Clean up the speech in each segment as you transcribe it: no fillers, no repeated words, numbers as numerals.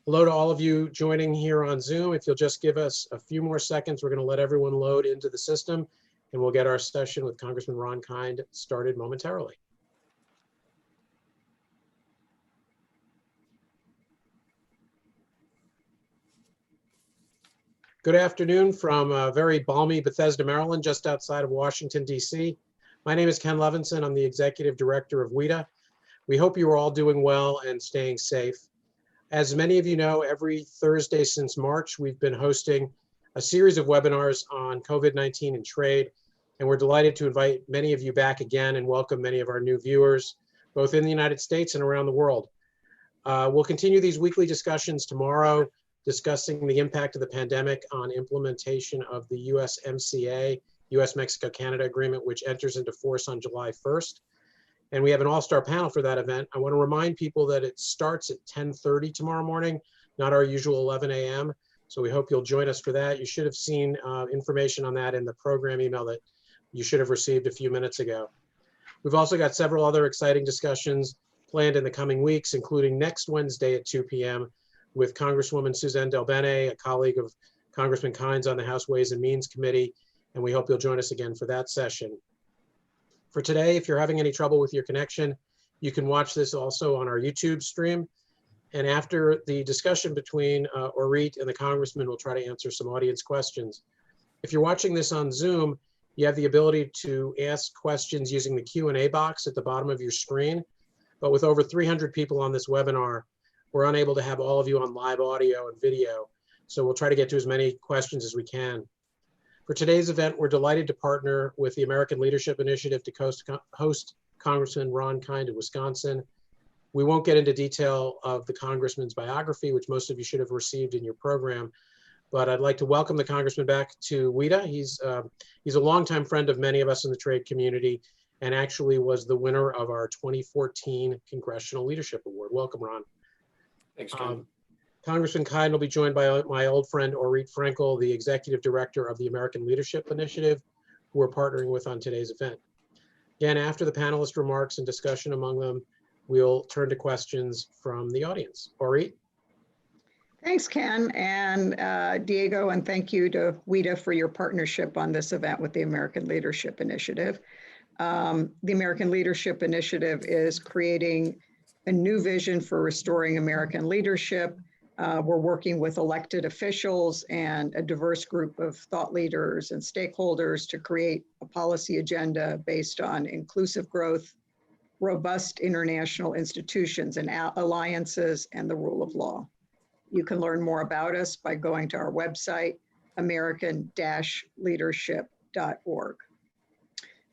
Hello to all of you joining here on Zoom. If you'll just give us a few more seconds, we're going to let everyone load into the system and we'll get our session with Congressman Ron Kind started momentarily. Good afternoon from very balmy Bethesda, Maryland, just outside of Washington, D.C. My name is Ken Levinson. I'm the Executive Director of WITA. We hope you are all doing well and staying safe. As many of you know, every Thursday since March, we've been hosting a series of webinars on COVID-19 and trade, and we're delighted to invite many of you back again and welcome many of our new viewers, both in the United States and around the world. We'll continue these weekly discussions tomorrow, discussing the impact of the pandemic on implementation of the USMCA, US-Mexico-Canada Agreement, which enters into force on July 1st. And we have an all-star panel for that event. I want to remind people that it starts at 10:30 tomorrow morning, not our usual 11 a.m. So we hope you'll join us for that. You should have seen information on that in the program email that you should have received a few minutes ago. We've also got several other exciting discussions planned in the coming weeks, including next Wednesday at 2 p.m. with Congresswoman Suzanne DelBene, a colleague of Congressman Kind's on the House Ways and Means Committee, and we hope you'll join us again for that session. For today, if you're having any trouble with your connection, you can watch this also on our YouTube stream. And after the discussion between Orit and the Congressman, we'll try to answer some audience questions. If you're watching this on Zoom, you have the ability to ask questions using the Q&A box at the bottom of your screen. But with over 300 people on this webinar, we're unable to have all of you on live audio and video. So we'll try to get to as many questions as we can. For today's event, we're delighted to partner with the American Leadership Initiative to host Congressman Ron Kind of Wisconsin. We won't get into detail of the Congressman's biography, which most of you should have received in your program, but I'd like to welcome the Congressman back to WITA. He's a longtime friend of many of us in the trade community and actually was the winner of our 2014 Congressional Leadership Award. Welcome, Ron. Thanks, Ken. Congressman Kind will be joined by my old friend, Orit Frankel, the Executive Director of the American Leadership Initiative, who we're partnering with on today's event. Again, after the panelist remarks and discussion among them, we'll turn to questions from the audience. Orit? Thanks, Ken and Diego, and thank you to WITA for your partnership on this event with the American Leadership Initiative. The American Leadership Initiative is creating a new vision for restoring American leadership. We're working with elected officials and a diverse group of thought leaders and stakeholders to create a policy agenda based on inclusive growth, robust international institutions and alliances, and the rule of law. You can learn more about us by going to our website, american-leadership.org.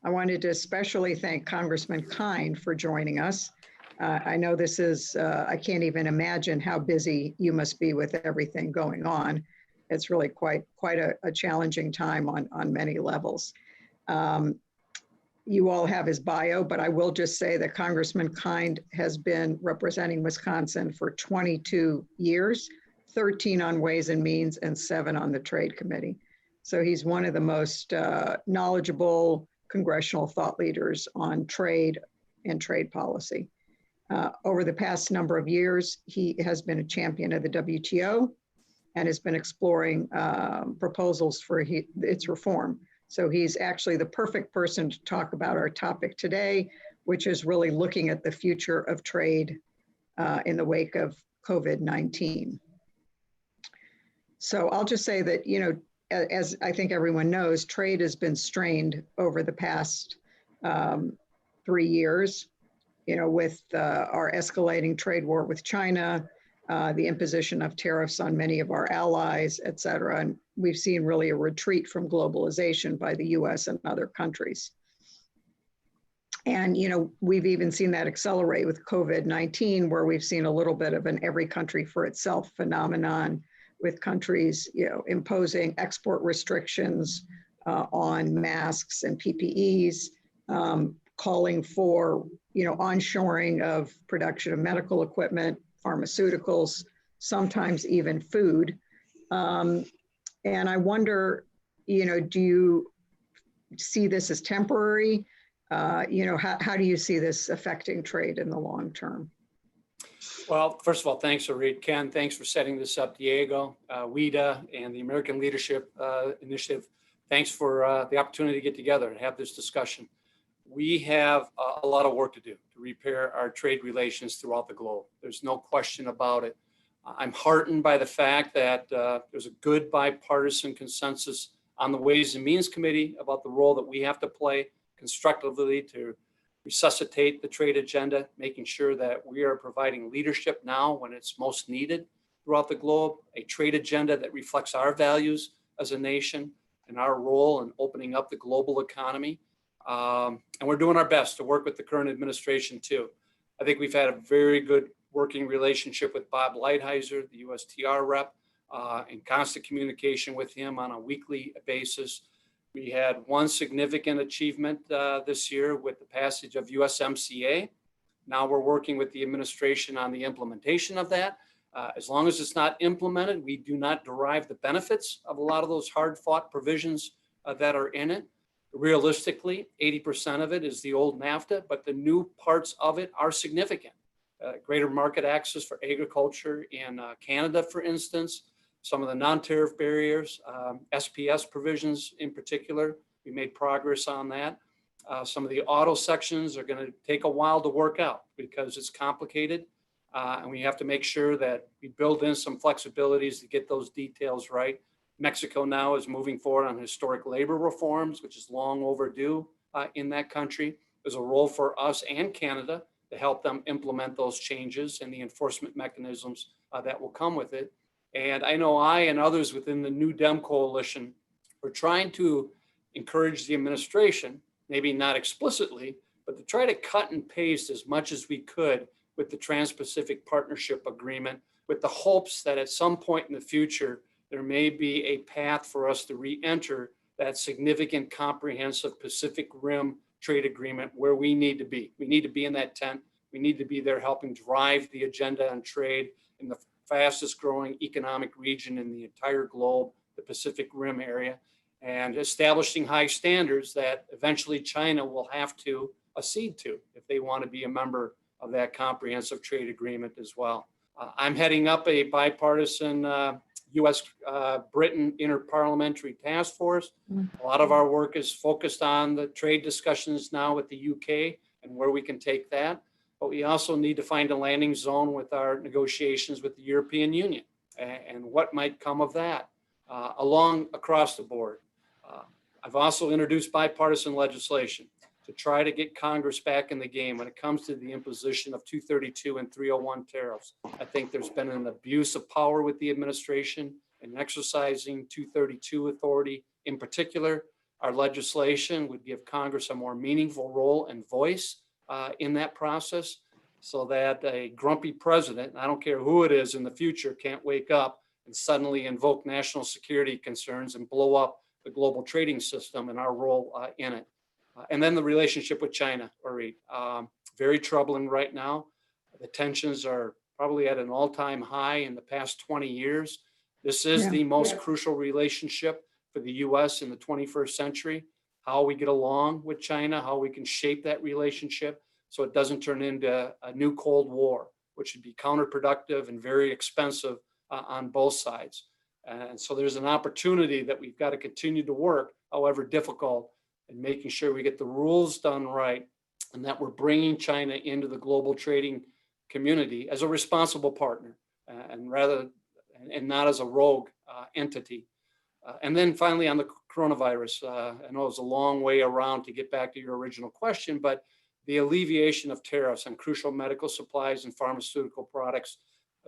I wanted to especially thank Congressman Kind for joining us. I know this is, I can't even imagine how busy you must be with everything going on. It's really quite a challenging time on many levels. You all have his bio, but I will just say that Congressman Kind has been representing Wisconsin for 22 years, 13 on Ways and Means and 7 on the Trade Committee. So he's one of the most knowledgeable congressional thought leaders on trade and trade policy. Over the past number of years, he has been a champion of the WTO and has been exploring proposals for its reform. So he's actually the perfect person to talk about our topic today, which is really looking at the future of trade in the wake of COVID-19. So I'll just say that, you know, as I think everyone knows, trade has been strained over the past 3 years. You know, with our escalating trade war with China, the imposition of tariffs on many of our allies, et cetera. And we've seen really a retreat from globalization by the US and other countries. And, you know, we've even seen that accelerate with COVID-19, where we've seen a little bit of an every country for itself phenomenon with countries, you know, imposing export restrictions on masks and PPEs, calling for, you know, onshoring of production of medical equipment, pharmaceuticals, sometimes even food. And I wonder, you know, do you see this as temporary? You know, how do you see this affecting trade in the long term? Well, first of all, thanks, Arit. Ken, thanks for setting this up. Diego, WITA, and the American Leadership Initiative, thanks for the opportunity to get together and have this discussion. We have a lot of work to do to repair our trade relations throughout the globe. There's no question about it. I'm heartened by the fact that there's a good bipartisan consensus on the Ways and Means Committee about the role that we have to play constructively to resuscitate the trade agenda, making sure that we are providing leadership now when it's most needed throughout the globe, a trade agenda that reflects our values as a nation and our role in opening up the global economy. And we're doing our best to work with the current administration too. I think we've had a very good working relationship with Bob Lighthizer, the USTR rep, in constant communication with him on a weekly basis. We had one significant achievement this year with the passage of USMCA. Now we're working with the administration on the implementation of that. As long as it's not implemented, we do not derive the benefits of a lot of those hard-fought provisions that are in it. Realistically, 80% of it is the old NAFTA, but the new parts of it are significant. Greater market access for agriculture in Canada, for instance, some of the non-tariff barriers, SPS provisions in particular, we made progress on that. Some of the auto sections are going to take a while to work out because it's complicated. And we have to make sure that we build in some flexibilities to get those details right. Mexico now is moving forward on historic labor reforms, which is long overdue in that country. There's a role for us and Canada to help them implement those changes and the enforcement mechanisms that will come with it. And I know I and others within the New Dem coalition are trying to encourage the administration, maybe not explicitly, but to try to cut and paste as much as we could with the Trans-Pacific Partnership Agreement, with the hopes that at some point in the future, there may be a path for us to re-enter that significant comprehensive Pacific Rim trade agreement where we need to be. We need to be in that tent. We need to be there helping drive the agenda on trade in the fastest growing economic region in the entire globe, the Pacific Rim area, and establishing high standards that eventually China will have to accede to if they want to be a member of that comprehensive trade agreement as well. I'm heading up a bipartisan U.S.-Britain interparliamentary task force. A lot of our work is focused on the trade discussions now with the UK and where we can take that. But we also need to find a landing zone with our negotiations with the European Union and what might come of that across the board. I've also introduced bipartisan legislation to try to get Congress back in the game when it comes to the imposition of 232 and 301 tariffs. I think there's been an abuse of power with the administration in exercising 232 authority. In particular, our legislation would give Congress a more meaningful role and voice in that process so that a grumpy president, I don't care who it is in the future, can't wake up and suddenly invoke national security concerns and blow up the global trading system and our role in it. And then the relationship with China, Ori, very troubling right now. The tensions are probably at an all-time high in the past 20 years. This is the most crucial relationship for the U.S. in the 21st century, how we get along with China, how we can shape that relationship so it doesn't turn into a new Cold War, which would be counterproductive and very expensive on both sides. And so there's an opportunity that we've got to continue to work, however difficult, and making sure we get the rules done right and that we're bringing China into the global trading community as a responsible partner and not as a rogue entity. And then finally on the coronavirus, I know it's a long way around to get back to your original question, but the alleviation of tariffs on crucial medical supplies and pharmaceutical products,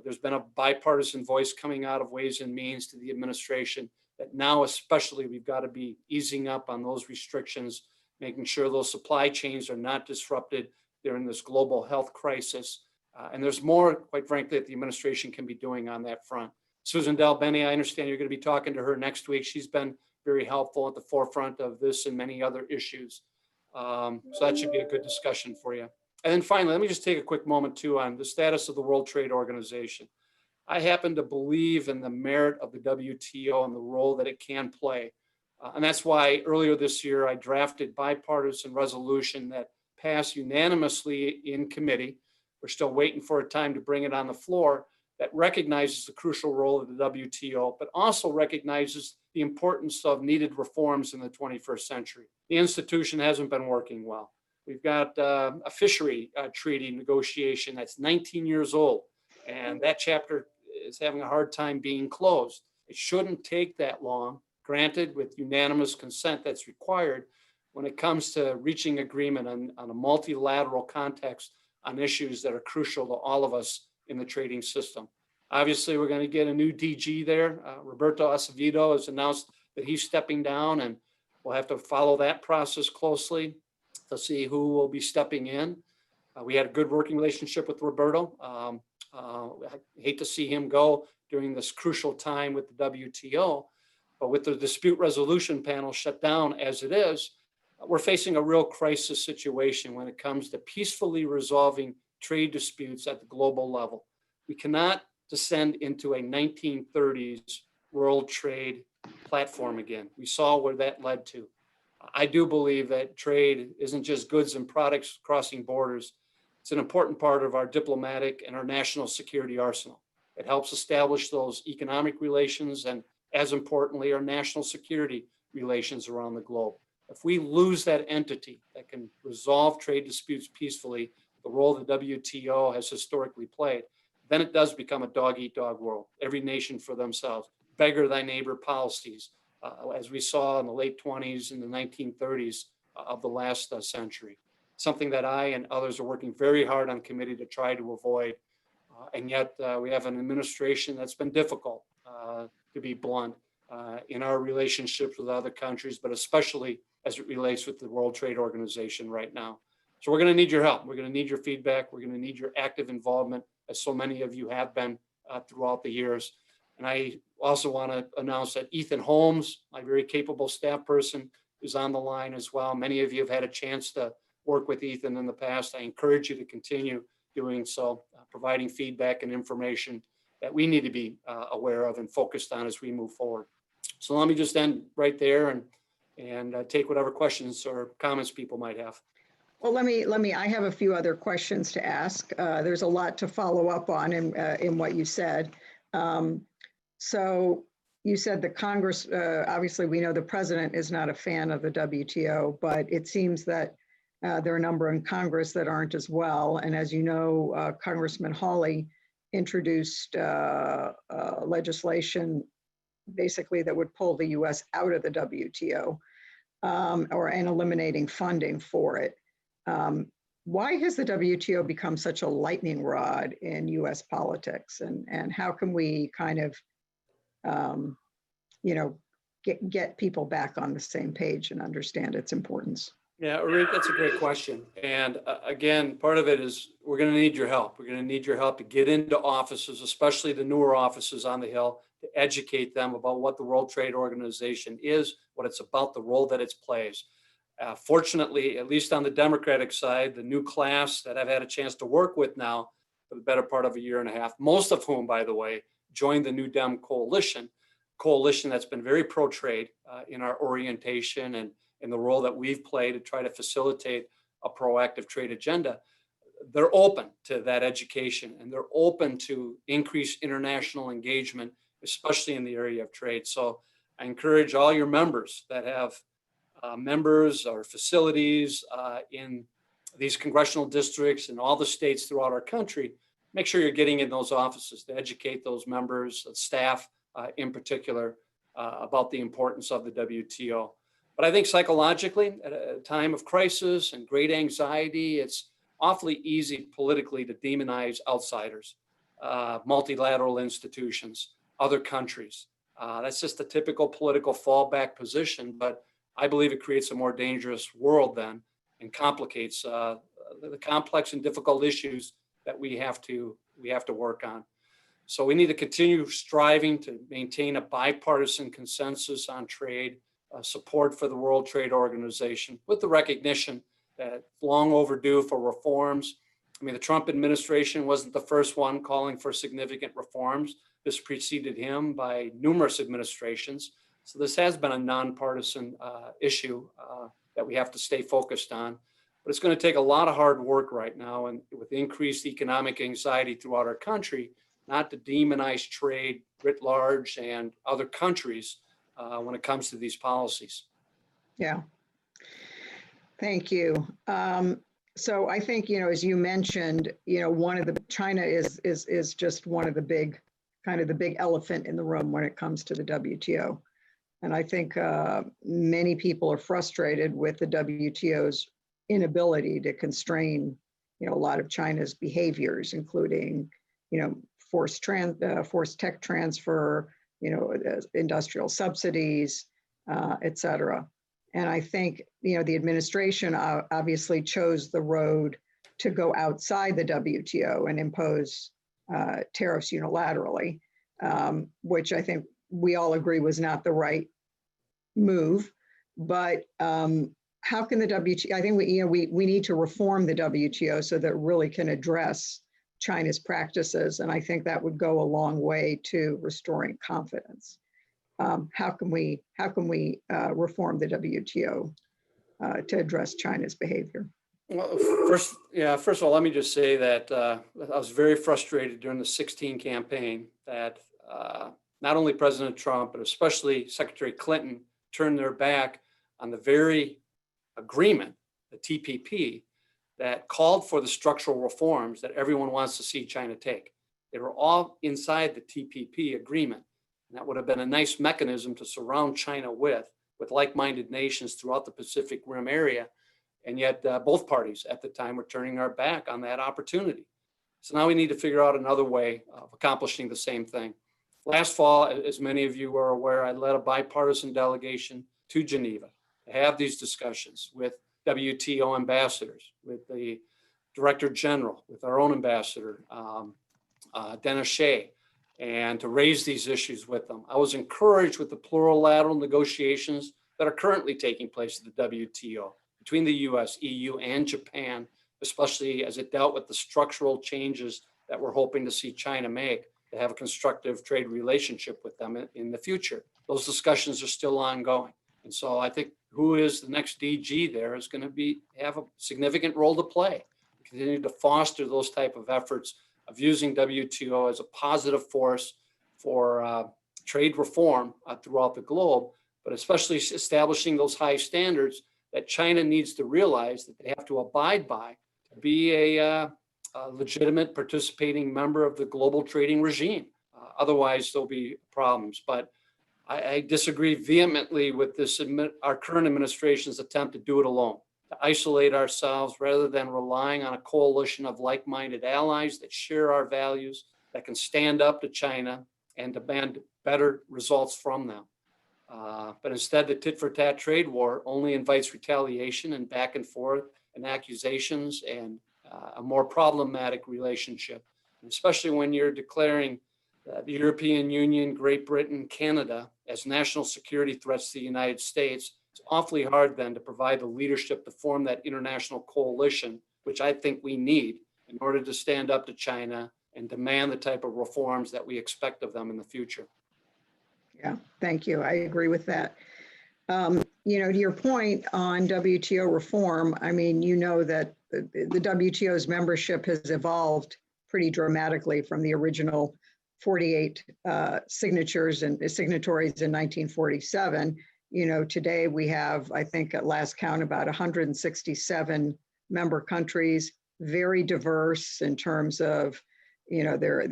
there's been a bipartisan voice coming out of Ways and Means to the administration that now especially we've got to be easing up on those restrictions, making sure those supply chains are not disrupted during this global health crisis. And there's more, quite frankly, that the administration can be doing on that front. Susan Dalbeni, I understand you're going to be talking to her next week. She's been very helpful at the forefront of this and many other issues. So that should be a good discussion for you. And then finally, let me just take a quick moment too on the status of the World Trade Organization. I happen to believe in the merit of the WTO and the role that it can play. And that's why earlier this year, I drafted bipartisan resolution that passed unanimously in committee We're still waiting for a time to bring it on the floor that recognizes the crucial role of the WTO, but also recognizes the importance of needed reforms in the 21st century. The institution hasn't been working well. We've got a fishery treaty negotiation that's 19 years old, and that chapter is having a hard time being closed. It shouldn't take that long, granted with unanimous consent that's required when it comes to reaching agreement on a multilateral context on issues that are crucial to all of us in the trading system. Obviously, we're going to get a new DG there. Roberto Acevedo has announced that he's stepping down, and we'll have to follow that process closely to see who will be stepping in. We had a good working relationship with Roberto. I hate to see him go during this crucial time with the WTO, but with the dispute resolution panel shut down as it is, we're facing a real crisis situation when it comes to peacefully resolving trade disputes at the global level. We cannot descend into a 1930s world trade platform again. We saw where that led to. I do believe that trade isn't just goods and products crossing borders. It's an important part of our diplomatic and our national security arsenal. It helps establish those economic relations and, as importantly, our national security relations around the globe. If we lose that entity that can resolve trade disputes peacefully, the role the WTO has historically played, then it does become a dog-eat-dog world. Every nation for themselves. Beggar thy neighbor policies, as we saw in the late 20s and the 1930s of the last century. Something that I and others are working very hard on committee to try to avoid. And yet we have an administration that's been difficult, to be blunt, in our relationships with other countries, but especially as it relates with the World Trade Organization right now. So we're going to need your help. We're going to need your feedback. We're going to need your active involvement, as so many of you have been throughout the years. And I also want to announce that Ethan Holmes, my very capable staff person, is on the line as well. Many of you have had a chance to work with Ethan in the past. I encourage you to continue doing so, providing feedback and information that we need to be aware of and focused on as we move forward. So let me just end right there and take whatever questions or comments people might have. Well, I have a few other questions to ask. There's a lot to follow up on in what you said. So you said the Congress, obviously we know the president is not a fan of the WTO, but it seems that there are a number in Congress that aren't as well. And as you know, Congressman Hawley introduced legislation basically that would pull the US out of the WTO and eliminating funding for it. Why has the WTO become such a lightning rod in US politics? And how can we kind of, get people back on the same page and understand its importance? Yeah, Rick, that's a great question. And again, part of it is we're going to need your help. We're going to need your help to get into offices, especially the newer offices on the Hill, to educate them about what the World Trade Organization is, what it's about, the role that it plays. Fortunately, at least on the Democratic side, the new class that I've had a chance to work with now for the better part of a year and a half, most of whom, by the way, joined the New Dem coalition that's been very pro-trade in our orientation and in the role that we've played to try to facilitate a proactive trade agenda. They're open to that education and they're open to increased international engagement, especially in the area of trade. So I encourage all your members that have members or facilities in these congressional districts and all the states throughout our country, make sure you're getting in those offices to educate those members, staff in particular, about the importance of the WTO. But I think psychologically, at a time of crisis and great anxiety, it's awfully easy politically to demonize outsiders, multilateral institutions, other countries. That's just a typical political fallback position, but I believe it creates a more dangerous world then and complicates the complex and difficult issues that we have to work on. So we need to continue striving to maintain a bipartisan consensus on trade, support for the World Trade Organization, with the recognition that it's long overdue for reforms. I mean, the Trump administration wasn't the first one calling for significant reforms. This preceded him by numerous administrations. So this has been a nonpartisan issue that we have to stay focused on. But it's going to take a lot of hard work right now, and with increased economic anxiety throughout our country, not to demonize trade writ large and other countries when it comes to these policies. Yeah. Thank you. So I think, as you mentioned, China is just one of the big, kind of the big elephant in the room when it comes to the WTO. And I think many people are frustrated with the WTO's inability to constrain, a lot of China's behaviors, including, forced tech transfer, industrial subsidies, et cetera. And I think, the administration obviously chose the road to go outside the WTO and impose tariffs unilaterally, which I think we all agree was not the right move. But how can the WTO, I think we need to reform the WTO so that it really can address China's practices. And I think that would go a long way to restoring confidence. How can we reform the WTO to address China's behavior? Well, first of all, let me just say that I was very frustrated during the 2016 campaign that not only President Trump, but especially Secretary Clinton turned their back on the very agreement, the TPP, that called for the structural reforms that everyone wants to see China take. They were all inside the TPP agreement. And that would have been a nice mechanism to surround China with like-minded nations throughout the Pacific Rim area. And yet both parties at the time were turning our back on that opportunity. So now we need to figure out another way of accomplishing the same thing. Last fall, as many of you are aware, I led a bipartisan delegation to Geneva to have these discussions with WTO ambassadors, with the Director General, with our own ambassador, Dennis Shea, and to raise these issues with them. I was encouraged with the plurilateral negotiations that are currently taking place at the WTO between the US, EU, and Japan, especially as it dealt with the structural changes that we're hoping to see China make to have a constructive trade relationship with them in the future. Those discussions are still ongoing. And so I think who is the next DG there is going to have a significant role to play. We continue to foster those type of efforts of using WTO as a positive force for trade reform throughout the globe, but especially establishing those high standards that China needs to realize that they have to abide by to be a legitimate participating member of the global trading regime. Otherwise, there'll be problems. But I disagree vehemently with our current administration's attempt to do it alone, to isolate ourselves rather than relying on a coalition of like-minded allies that share our values, that can stand up to China and demand better results from them. But instead, the tit-for-tat trade war only invites retaliation and back and forth and accusations and a more problematic relationship, and especially when you're declaring the European Union, Great Britain, Canada as national security threats to the United States. It's awfully hard then to provide the leadership to form that international coalition, which I think we need in order to stand up to China and demand the type of reforms that we expect of them in the future. Yeah, thank you. I agree with that. To your point on WTO reform, I mean, that the WTO's membership has evolved pretty dramatically from the original 48 signatories in 1947. Today we have, I think at last count, about 167 member countries, very diverse in terms of, their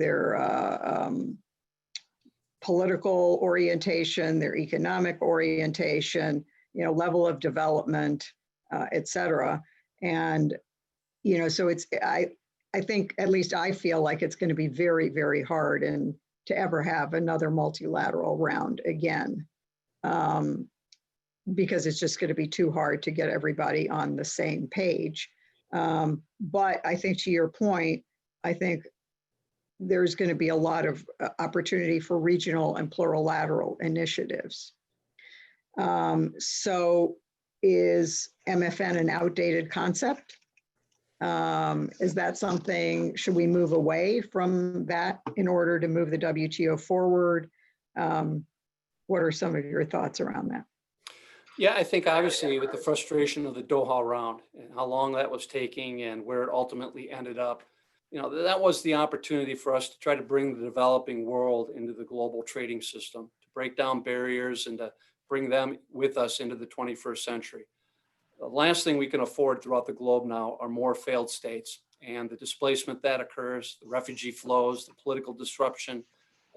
political orientation, their economic orientation, level of development, et cetera. And, so I think, at least I feel like it's going to be very, very hard to ever have another multilateral round again, because it's just going to be too hard to get everybody on the same page. But I think to your point, I think there's going to be a lot of opportunity for regional and plurilateral initiatives. So is MFN an outdated concept? Is that something, should we move away from that in order to move the WTO forward? What are some of your thoughts around that? Yeah, I think obviously with the frustration of the Doha round and how long that was taking and where it ultimately ended up, that was the opportunity for us to try to bring the developing world into the global trading system, to break down barriers and to bring them with us into the 21st century. The last thing we can afford throughout the globe now are more failed states and the displacement that occurs, the refugee flows, the political disruption.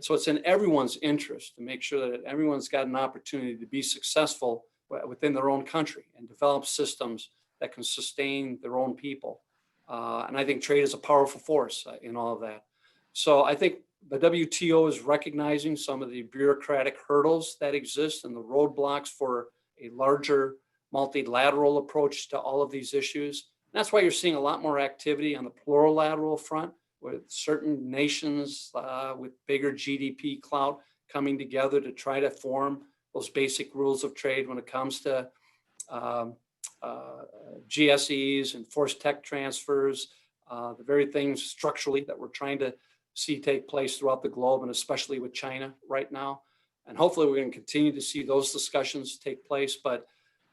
So it's in everyone's interest to make sure that everyone's got an opportunity to be successful within their own country and develop systems that can sustain their own people. And I think trade is a powerful force in all of that. So I think the WTO is recognizing some of the bureaucratic hurdles that exist and the roadblocks for a larger multilateral approach to all of these issues. And that's why you're seeing a lot more activity on the plurilateral front with certain nations with bigger GDP clout coming together to try to form those basic rules of trade when it comes to GSEs and forced tech transfers, the very things structurally that we're trying to see take place throughout the globe, and especially with China right now. And hopefully we're going to continue to see those discussions take place. But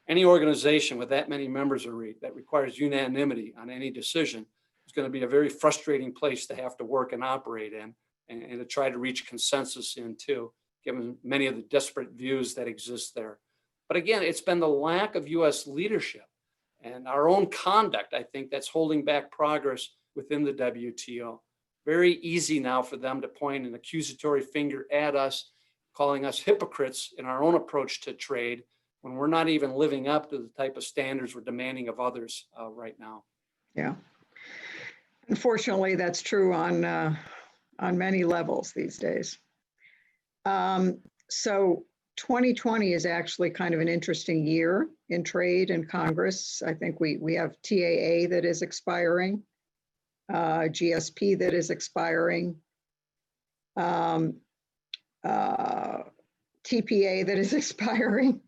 any organization with that many members that requires unanimity on any decision is going to be a very frustrating place to have to work and operate in and to try to reach consensus in too, given many of the disparate views that exist there. But again, it's been the lack of US leadership and our own conduct, I think, that's holding back progress within the WTO. Very easy now for them to point an accusatory finger at us, calling us hypocrites in our own approach to trade when we're not even living up to the type of standards we're demanding of others right now. Yeah. Unfortunately, that's true on many levels these days. So 2020 is actually kind of an interesting year in trade and Congress. I think we have TAA that is expiring, GSP that is expiring, TPA that is expiring,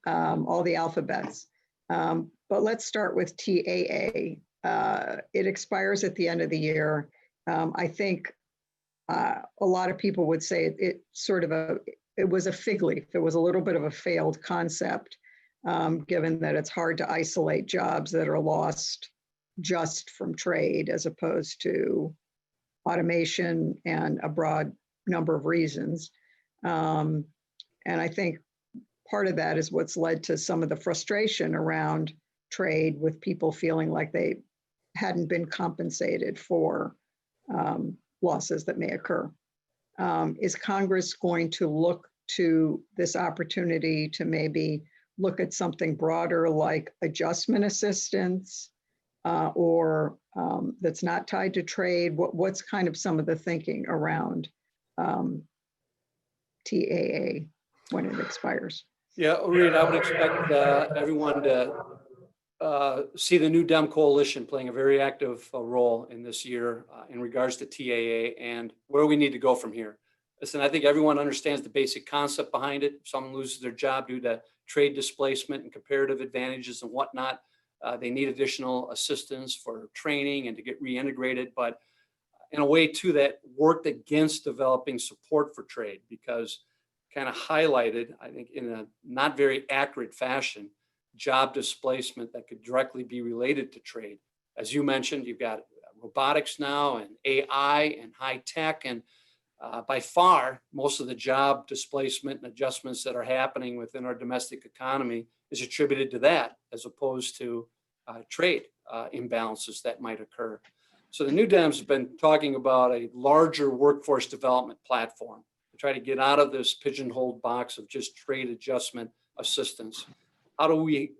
all the alphabets. But let's start with TAA. It expires at the end of the year. I think a lot of people would say it was a fig leaf. It was a little bit of a failed concept, given that it's hard to isolate jobs that are lost just from trade as opposed to automation and a broad number of reasons. And I think part of that is what's led to some of the frustration around trade, with people feeling like they hadn't been compensated for losses that may occur. Is Congress going to look to this opportunity to maybe look at something broader like adjustment assistance or that's not tied to trade? What's kind of some of the thinking around TAA when it expires? Yeah, Reed, I would expect everyone to see the new Dem coalition playing a very active role in this year in regards to TAA and where we need to go from here. Listen, I think everyone understands the basic concept behind it. If someone loses their job due to trade displacement and comparative advantages and whatnot, they need additional assistance for training and to get reintegrated. But in a way too, that worked against developing support for trade, because kind of highlighted, I think in a not very accurate fashion, job displacement that could directly be related to trade. As you mentioned, you've got robotics now and AI and high tech, and by far, most of the job displacement and adjustments that are happening within our domestic economy is attributed to that, as opposed to trade imbalances that might occur. So the New Dems have been talking about a larger workforce development platform to try to get out of this pigeonholed box of just trade adjustment assistance. How do we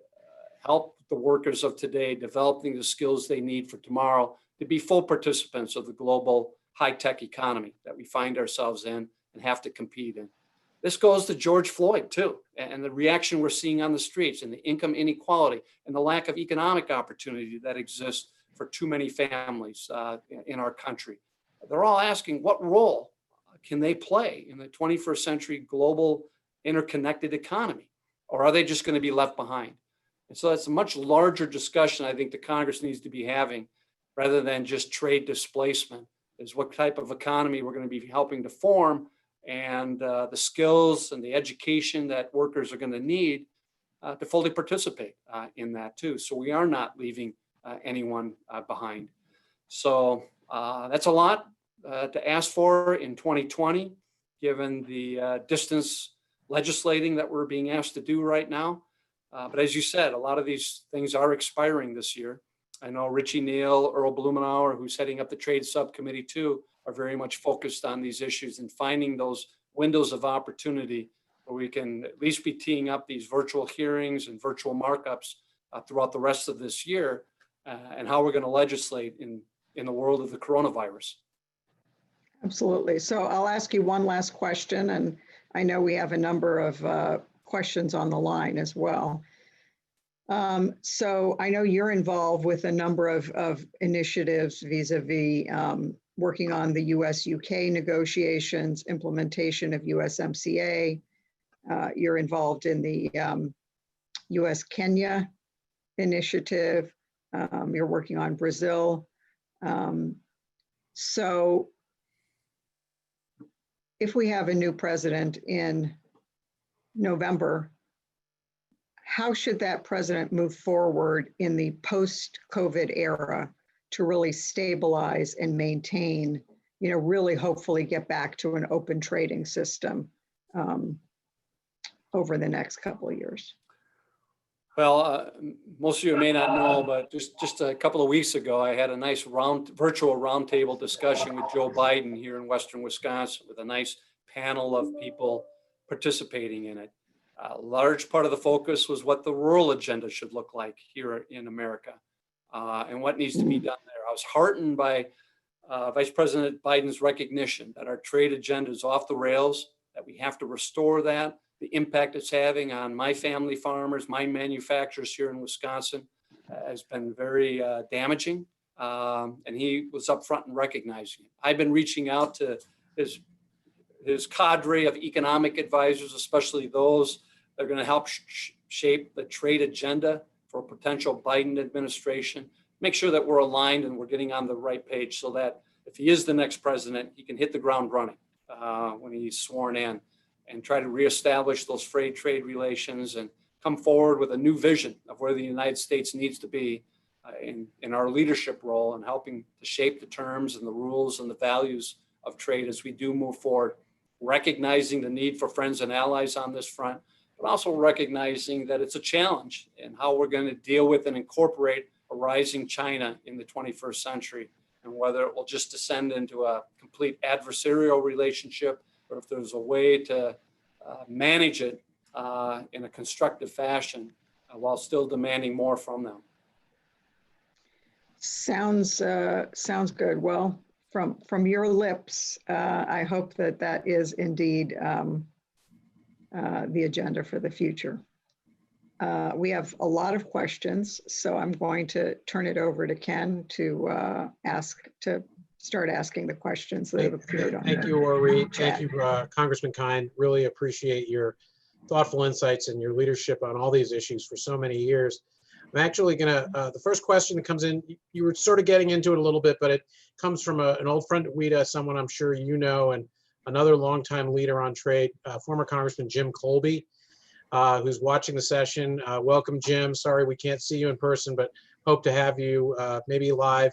help the workers of today developing the skills they need for tomorrow to be full participants of the global high-tech economy that we find ourselves in and have to compete in? This goes to George Floyd too, and the reaction we're seeing on the streets, and the income inequality and the lack of economic opportunity that exists for too many families in our country. They're all asking, what role can they play in the 21st century global interconnected economy? Or are they just going to be left behind? And so that's a much larger discussion I think the Congress needs to be having, rather than just trade displacement, is what type of economy we're going to be helping to form, and the skills and the education that workers are going to need to fully participate in that too. So we are not leaving anyone behind. So that's a lot to ask for in 2020, given the distance legislating that we're being asked to do right now. But as you said, a lot of these things are expiring this year. I know Richie Neal, Earl Blumenauer, who's heading up the trade subcommittee too, are very much focused on these issues and finding those windows of opportunity where we can at least be teeing up these virtual hearings and virtual markups throughout the rest of this year, and how we're going to legislate in the world of the coronavirus. Absolutely. So I'll ask you one last question, and I know we have a number of questions on the line as well. So I know you're involved with a number of initiatives vis-a-vis working on the US-UK negotiations, implementation of USMCA. You're involved in the US-Kenya initiative. You're working on Brazil. So if we have a new president in November, how should that president move forward in the post-COVID era to really stabilize and maintain, really hopefully get back to an open trading system over the next couple of years? Well, most of you may not know, but just a couple of weeks ago, I had a nice virtual roundtable discussion with Joe Biden here in Western Wisconsin with a nice panel of people participating in it. A large part of the focus was what the rural agenda should look like here in America and what needs to be done there. I was heartened by Vice President Biden's recognition that our trade agenda is off the rails, that we have to restore that. The impact it's having on my family farmers, my manufacturers here in Wisconsin has been very damaging. And he was upfront in recognizing it. I've been reaching out to his cadre of economic advisors, especially those that are going to help shape the trade agenda for a potential Biden administration, make sure that we're aligned and we're getting on the right page so that if he is the next president, he can hit the ground running when he's sworn in and try to reestablish those free trade relations and come forward with a new vision of where the United States needs to be in our leadership role and helping to shape the terms and the rules and the values of trade as we do move forward, recognizing the need for friends and allies on this front, but also recognizing that it's a challenge in how we're going to deal with and incorporate a rising China in the 21st century, and whether it will just descend into a complete adversarial relationship, or if there's a way to manage it in a constructive fashion while still demanding more from them. Sounds good. Well, from your lips, I hope that is indeed the agenda for the future. We have a lot of questions, so I'm going to turn it over to Ken to start asking the questions that have appeared on. Thank you, Ori. Thank you, Congressman Kind. Really appreciate your thoughtful insights and your leadership on all these issues for so many years. I'm actually gonna, the first question that comes in, you were sort of getting into it a little bit, but it comes from an old friend at WITA, someone I'm sure you know, and another longtime leader on trade, former Congressman Jim Colby, who's watching the session. Welcome, Jim. Sorry we can't see you in person, but hope to have you maybe live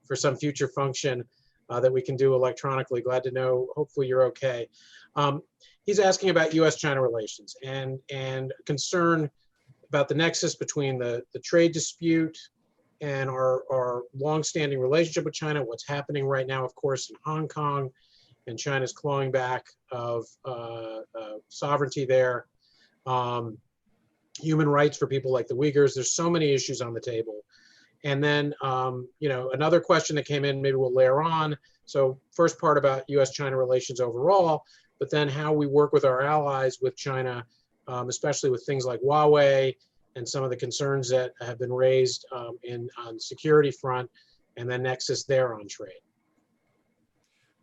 for some future function that we can do electronically. Glad to know, hopefully you're okay. He's asking about US-China relations and concern about the nexus between the trade dispute and our longstanding relationship with China, what's happening right now, of course, in Hong Kong, and China's clawing back of sovereignty there. Human rights for people like the Uyghurs. There's so many issues on the table. And then, another question that came in, maybe we'll layer on. So first part about US-China relations overall, but then how we work with our allies with China, especially with things like Huawei and some of the concerns that have been raised on security front, and then Nexus there on trade.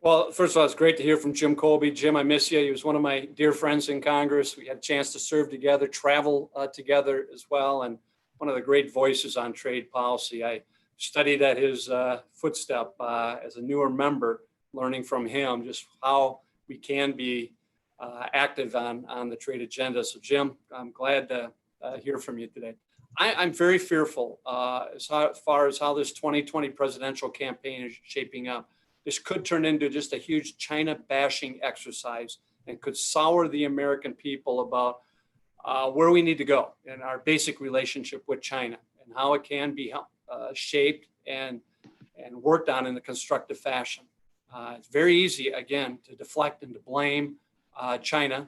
Well, first of all, it's great to hear from Jim Colby. Jim, I miss you. He was one of my dear friends in Congress. We had a chance to serve together, travel together as well, and one of the great voices on trade policy. I studied at his footstep as a newer member, learning from him just how we can be active on the trade agenda. So Jim, I'm glad to hear from you today. I'm very fearful as far as how this 2020 presidential campaign is shaping up. This could turn into just a huge China bashing exercise and could sour the American people about where we need to go in our basic relationship with China and how it can be shaped and worked on in a constructive fashion. It's very easy, again, to deflect and to blame China.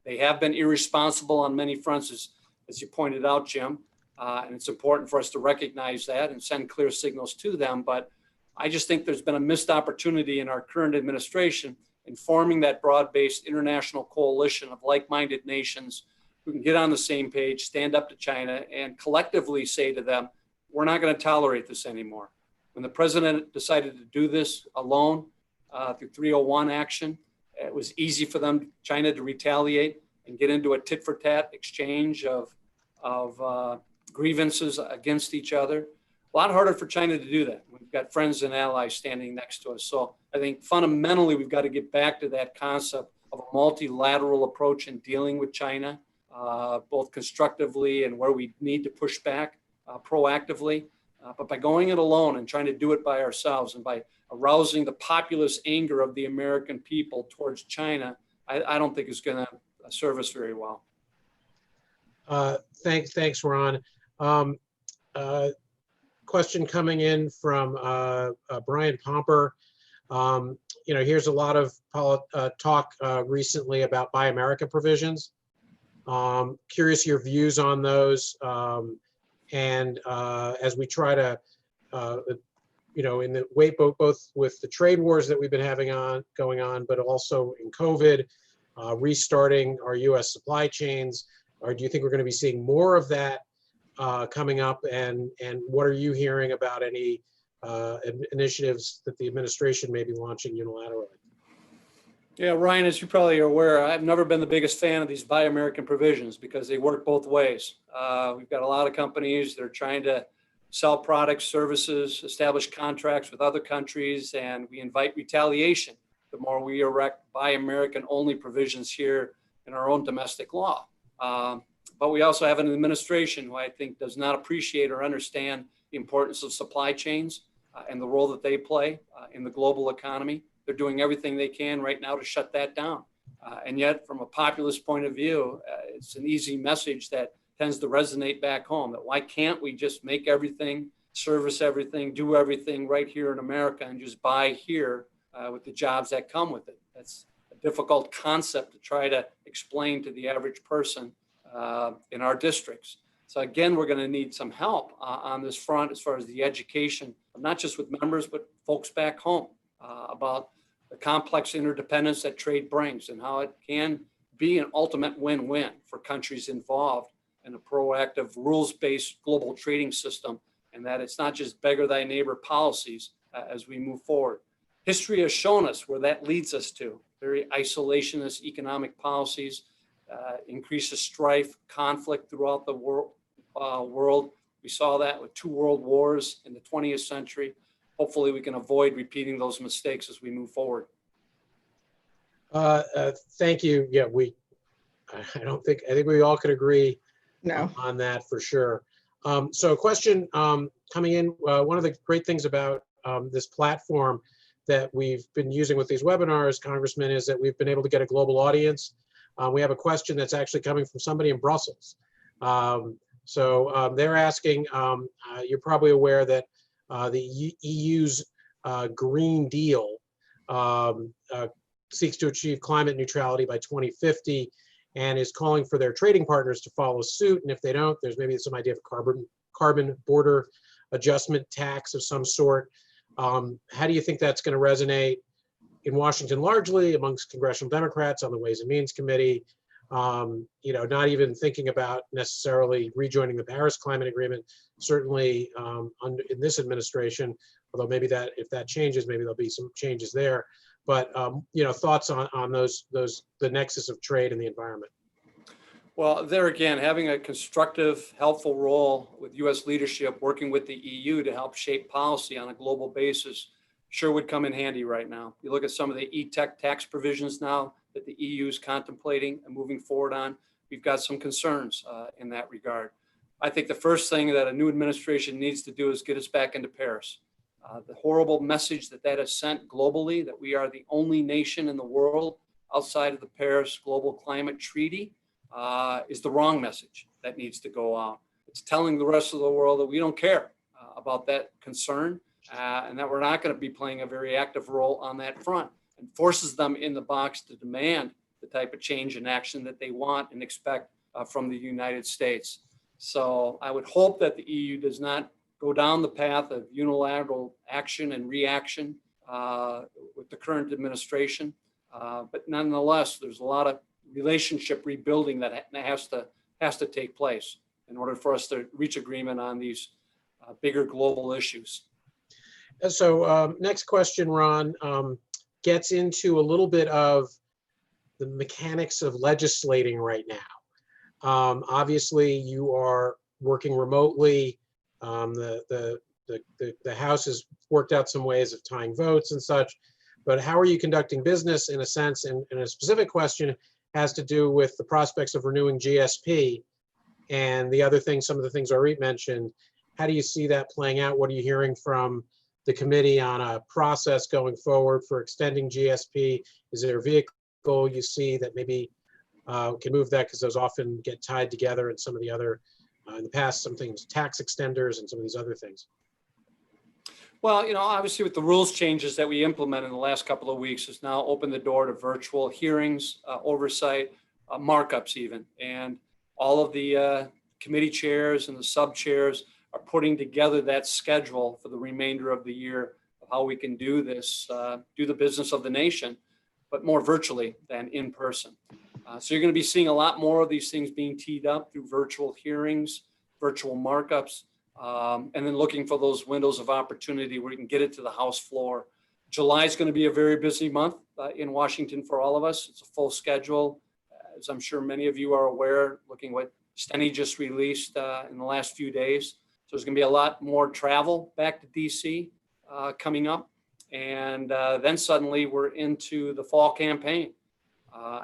They have been irresponsible on many fronts, as you pointed out, Jim, and it's important for us to recognize that and send clear signals to them. But I just think there's been a missed opportunity in our current administration in forming that broad-based international coalition of like-minded nations who can get on the same page, stand up to China, and collectively say to them, we're not going to tolerate this anymore. When the president decided to do this alone through 301 action, it was easy for them, China, to retaliate and get into a tit-for-tat exchange of grievances against each other. A lot harder for China to do that. We've got friends and allies standing next to us. So I think fundamentally, we've got to get back to that concept of a multilateral approach in dealing with China, both constructively and where we need to push back proactively. But by going it alone and trying to do it by ourselves and by arousing the populist anger of the American people towards China, I don't think it's going to serve us very well. Thanks, Ron. Question coming in from Brian Pomper. Here's a lot of talk recently about Buy America provisions. Curious your views on those. And as we try to, in the wait, both with the trade wars that we've been having going on, but also in COVID, restarting our U.S. supply chains, or do you think we're going to be seeing more of that coming up? And what are you hearing about any initiatives that the administration may be launching unilaterally? Yeah, Ryan, as you probably are aware, I've never been the biggest fan of these Buy American provisions because they work both ways. We've got a lot of companies that are trying to sell products, services, establish contracts with other countries, and we invite retaliation the more we erect Buy American only provisions here in our own domestic law. But we also have an administration who I think does not appreciate or understand the importance of supply chains and the role that they play in the global economy. They're doing everything they can right now to shut that down. And yet, from a populist point of view, it's an easy message that tends to resonate back home, that why can't we just make everything, service everything, do everything right here in America and just buy here with the jobs that come with it? That's a difficult concept to try to explain to the average person in our districts. So again, we're going to need some help on this front as far as the education, not just with members, but folks back home about the complex interdependence that trade brings and how it can be an ultimate win-win for countries involved in a proactive rules-based global trading system, and that it's not just beggar thy neighbor policies as we move forward. History has shown us where that leads us to very isolationist economic policies, increases strife, conflict throughout the world. We saw that with 2 world wars in the 20th century. Hopefully we can avoid repeating those mistakes as we move forward. Thank you. Yeah, I think we all could agree on that for sure. So a question coming in, one of the great things about this platform that we've been using with these webinars, Congressman, is that we've been able to get a global audience. We have a question that's actually coming from somebody in Brussels. So they're asking, you're probably aware that the EU's Green Deal seeks to achieve climate neutrality by 2050 and is calling for their trading partners to follow suit. And if they don't, there's maybe some idea of carbon border adjustment tax of some sort. How do you think that's going to resonate in Washington largely amongst congressional Democrats on the Ways and Means Committee? Not even thinking about necessarily rejoining the Paris Climate Agreement, certainly in this administration, although maybe that if that changes, maybe there'll be some changes there. But thoughts on the nexus of trade and the environment. Well, there again, having a constructive, helpful role with U.S. leadership, working with the EU to help shape policy on a global basis, sure would come in handy right now. You look at some of the e-tech tax provisions now that the EU is contemplating and moving forward on. we've got some concerns in that regard. I think the first thing that a new administration needs to do is get us back into Paris. The horrible message that has sent globally, that we are the only nation in the world outside of the Paris Global Climate Treaty, is the wrong message that needs to go out. It's telling the rest of the world that we don't care about that concern, and that we're not going to be playing a very active role on that front, and forces them in the box to demand the type of change and action that they want and expect from the United States. So I would hope that the EU does not go down the path of unilateral action and reaction with the current administration. But nonetheless, there's a lot of relationship rebuilding that has to take place in order for us to reach agreement on these bigger global issues. So next question, Ron, gets into a little bit of the mechanics of legislating right now. Obviously, you are working remotely. The House has worked out some ways of tying votes and such, but how are you conducting business in a sense? And a specific question has to do with the prospects of renewing GSP and the other things, some of the things Arit mentioned. How do you see that playing out? What are you hearing from the committee on a process going forward for extending GSP? Is there a vehicle you see that maybe can move that, because those often get tied together, and some of the other, in the past, some things, tax extenders and some of these other things? Well, obviously with the rules changes that we implemented in the last couple of weeks has now opened the door to virtual hearings, oversight, markups even. And all of the committee chairs and the sub chairs are putting together that schedule for the remainder of the year of how we can do this, do the business of the nation, but more virtually than in person. So you're going to be seeing a lot more of these things being teed up through virtual hearings, virtual markups, and then looking for those windows of opportunity where you can get it to the House floor. July is going to be a very busy month in Washington for all of us. It's a full schedule, as I'm sure many of you are aware, looking what Steny just released in the last few days. So there's going to be a lot more travel back to DC coming up. And then suddenly we're into the fall campaign.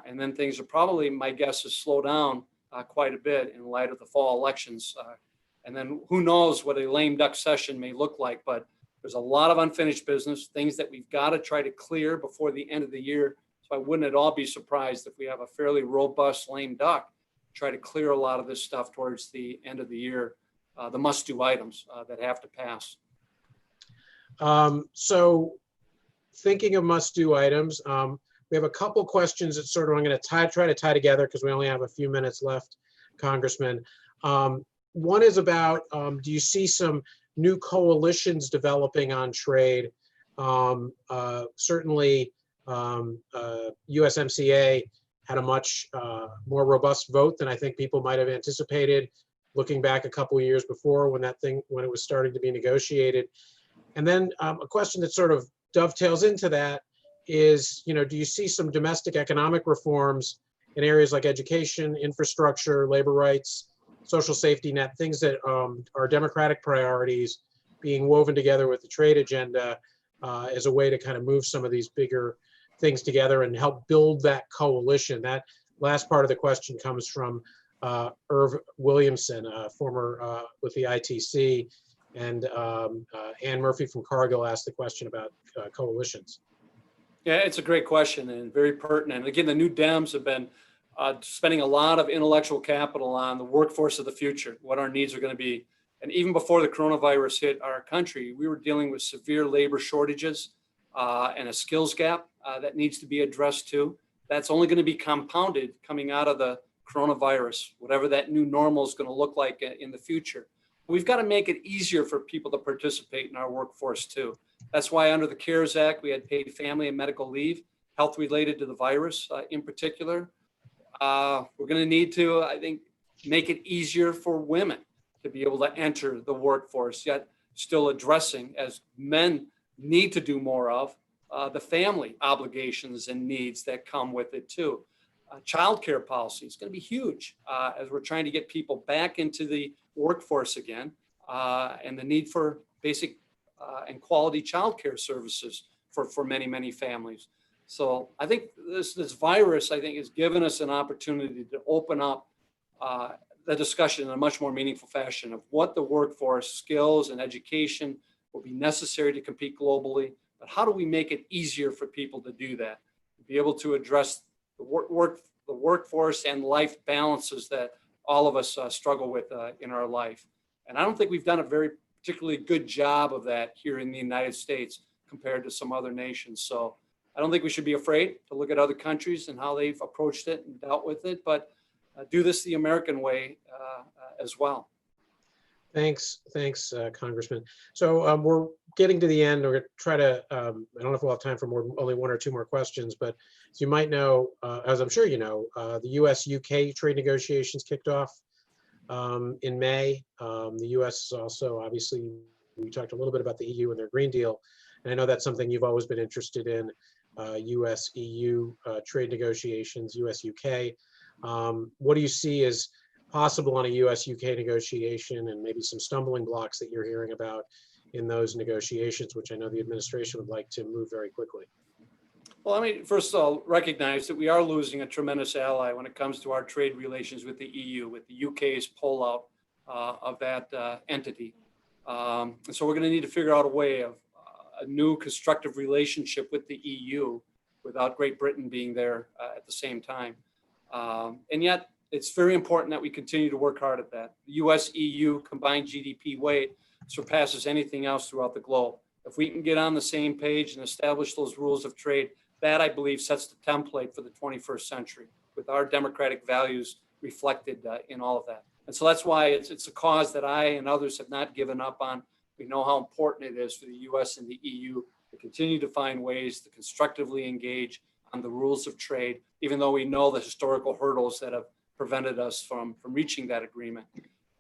And then things are probably, my guess is, slow down quite a bit in light of the fall elections. And then who knows what a lame duck session may look like, but there's a lot of unfinished business, things that we've got to try to clear before the end of the year. So I wouldn't at all be surprised if we have a fairly robust lame duck, try to clear a lot of this stuff towards the end of the year, the must-do items that have to pass. So thinking of must-do items, we have a couple questions that sort of I'm going to try to tie together because we only have a few minutes left, Congressman. One is about, do you see some new coalitions developing on trade? Certainly, USMCA had a much more robust vote than I think people might have anticipated, looking back a couple of years before when it was starting to be negotiated. And then a question that sort of dovetails into that is, do you see some domestic economic reforms in areas like education, infrastructure, labor rights, social safety net, things that are Democratic priorities being woven together with the trade agenda as a way to kind of move some of these bigger things together and help build that coalition? That last part of the question comes from Irv Williamson, former with the ITC, and Ann Murphy from Cargill asked the question about coalitions. Yeah, it's a great question and very pertinent. Again, the new Dems have been spending a lot of intellectual capital on the workforce of the future, what our needs are going to be. And even before the coronavirus hit our country, we were dealing with severe labor shortages and a skills gap that needs to be addressed too. That's only going to be compounded coming out of the coronavirus, whatever that new normal is going to look like in the future. We've got to make it easier for people to participate in our workforce too. That's why under the CARES Act, we had paid family and medical leave, health related to the virus in particular. We're going to need to, I think, make it easier for women to be able to enter the workforce, yet still addressing, as men need to do more of, the family obligations and needs that come with it too. Childcare policy is going to be huge as we're trying to get people back into the workforce again, and the need for basic and quality childcare services for many, many families. So I think this virus, I think, has given us an opportunity to open up the discussion in a much more meaningful fashion of what the workforce skills and education will be necessary to compete globally, but how do we make it easier for people to do that, to be able to address the workforce and life balances that all of us struggle with in our life. And I don't think we've done a very particularly good job of that here in the United States compared to some other nations. So I don't think we should be afraid to look at other countries and how they've approached it and dealt with it, but do this the American way as well. Thanks, Congressman. So we're getting to the end. We're going to try to, I don't know if we'll have time for only one or two more questions, but as you might know, as I'm sure you know, the US-UK trade negotiations kicked off in May. The US is also, obviously, we talked a little bit about the EU and their Green Deal. And I know that's something you've always been interested in, US-EU trade negotiations, US-UK. What do you see as possible on a US-UK negotiation, and maybe some stumbling blocks that you're hearing about in those negotiations, which I know the administration would like to move very quickly? Well, let me first of all recognize that we are losing a tremendous ally when it comes to our trade relations with the EU, with the UK's pullout of that entity. And so we're going to need to figure out a way of a new constructive relationship with the EU without Great Britain being there at the same time. And yet, it's very important that we continue to work hard at that. The US-EU combined GDP weight surpasses anything else throughout the globe. If we can get on the same page and establish those rules of trade, that I believe sets the template for the 21st century with our democratic values reflected in all of that. And so that's why it's a cause that I and others have not given up on. We know how important it is for the US and the EU to continue to find ways to constructively engage on the rules of trade, even though we know the historical hurdles that have prevented us from reaching that agreement.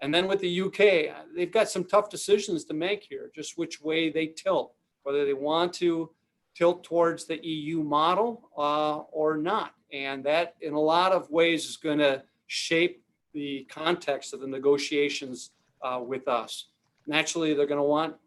And then with the UK, they've got some tough decisions to make here, just which way they tilt, whether they want to tilt towards the EU model or not. And that, in a lot of ways, is going to shape the context of the negotiations with us. Naturally, they're going to want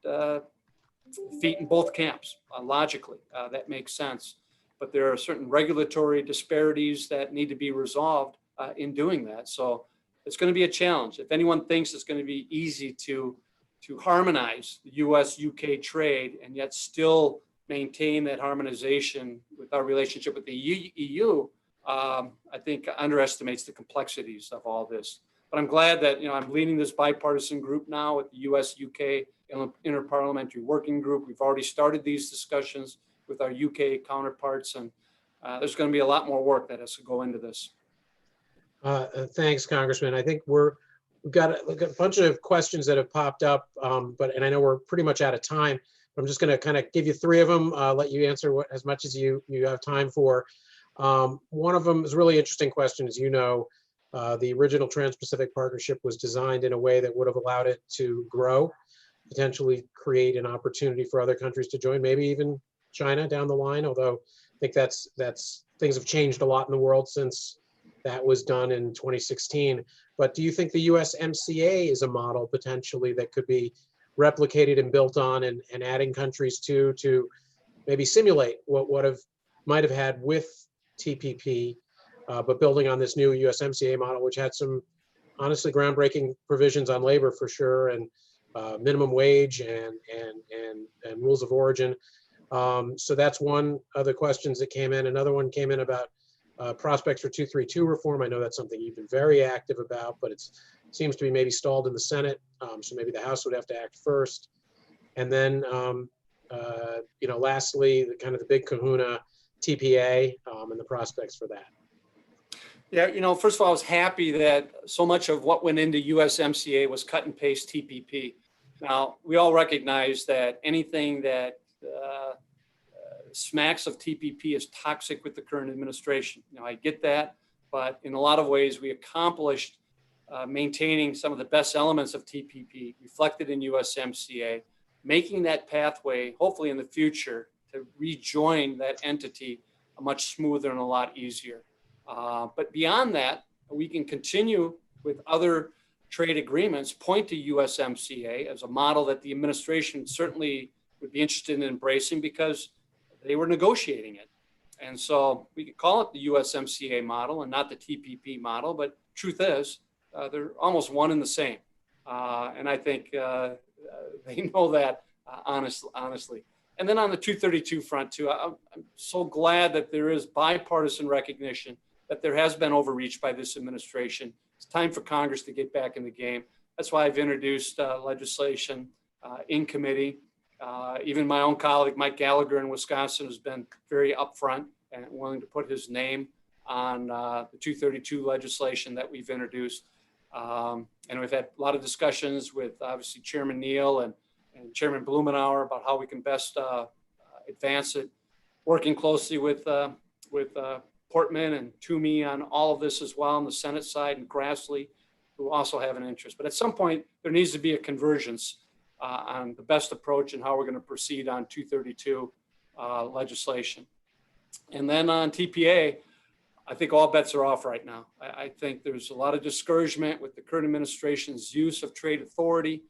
feet in both camps, logically. That makes sense. But there are certain regulatory disparities that need to be resolved in doing that. So it's going to be a challenge. If anyone thinks it's going to be easy to harmonize the US-UK trade and yet still maintain that harmonization with our relationship with the EU, I think underestimates the complexities of all this. But I'm glad that I'm leading this bipartisan group now with the US-UK Interparliamentary Working Group. We've already started these discussions with our UK counterparts, and there's going to be a lot more work that has to go into this. Thanks, Congressman. I think we've got a bunch of questions that have popped up, and I know we're pretty much out of time. I'm just going to kind of give you three of them, let you answer as much as you have time for. One of them is a really interesting question. As you know, the original Trans-Pacific Partnership was designed in a way that would have allowed it to grow, potentially create an opportunity for other countries to join, maybe even China down the line, although I think that's things have changed a lot in the world since that was done in 2016. But do you think the USMCA is a model potentially that could be replicated and built on, and adding countries to maybe simulate what might have had with TPP, but building on this new USMCA model, which had some honestly groundbreaking provisions on labor for sure, and minimum wage and rules of origin. So that's one of the questions that came in. Another one came in about prospects for 232 reform. I know that's something you've been very active about, but it seems to be maybe stalled in the Senate. So maybe the House would have to act first. And then, lastly, the big kahuna, TPA, and the prospects for that. Yeah, first of all, I was happy that so much of what went into USMCA was cut and paste TPP. Now, we all recognize that anything that smacks of TPP is toxic with the current administration. I get that, but in a lot of ways, we accomplished maintaining some of the best elements of TPP reflected in USMCA, making that pathway, hopefully in the future, to rejoin that entity much smoother and a lot easier. But beyond that, we can continue with other trade agreements, point to USMCA as a model that the administration certainly would be interested in embracing because they were negotiating it. And so we could call it the USMCA model and not the TPP model, but truth is, they're almost one and the same. And I think they know that honestly. And then on the 232 front too, I'm so glad that there is bipartisan recognition that there has been overreach by this administration. It's time for Congress to get back in the game. That's why I've introduced legislation in committee. Even my own colleague, Mike Gallagher in Wisconsin, has been very upfront and willing to put his name on the 232 legislation that we've introduced. And we've had a lot of discussions with obviously Chairman Neal and Chairman Blumenauer about how we can best advance it, working closely with Portman and Toomey on all of this as well on the Senate side, and Grassley, who also have an interest. But at some point, there needs to be a convergence on the best approach and how we're going to proceed on 232 legislation. And then on TPA, I think all bets are off right now. I think there's a lot of discouragement with the current administration's use of trade authority,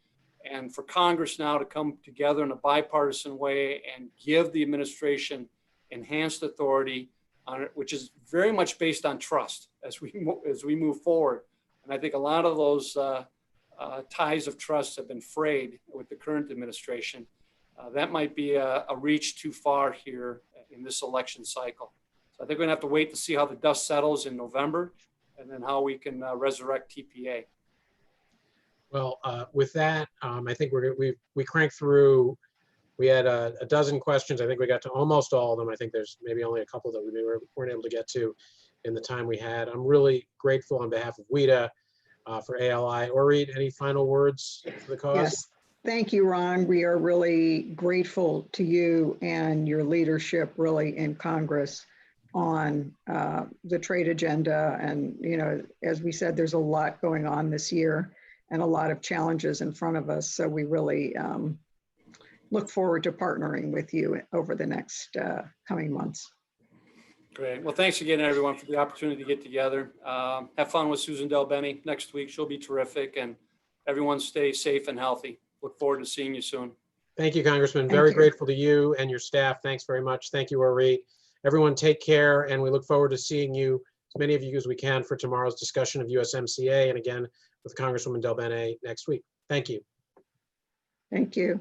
and for Congress now to come together in a bipartisan way and give the administration enhanced authority on it, which is very much based on trust as we move forward. And I think a lot of those ties of trust have been frayed with the current administration. That might be a reach too far here in this election cycle. So I think we're gonna have to wait to see how the dust settles in November, and then how we can resurrect TPA. Well, with that, I think we cranked through. We had a dozen questions. I think we got to almost all of them. I think there's maybe only a couple that we weren't able to get to in the time we had. I'm really grateful on behalf of WITA for ALI. Orit, any final words for the cause? Yes, thank you, Ron. We are really grateful to you and your leadership really in Congress on the trade agenda. And, you know, as we said, there's a lot going on this year and a lot of challenges in front of us. So we really look forward to partnering with you over the next coming months. Great. Well, thanks again, everyone, for the opportunity to get together. Have fun with Susan Delbene next week. She'll be terrific, and everyone stay safe and healthy. Look forward to seeing you soon. Thank you, Congressman. Thank Very you. grateful to you and your staff. Thanks very much. Thank you, Orit. Everyone take care, and we look forward to seeing you, as many of you as we can, for tomorrow's discussion of USMCA, and again with Congresswoman Delbene next week. Thank you. Thank you.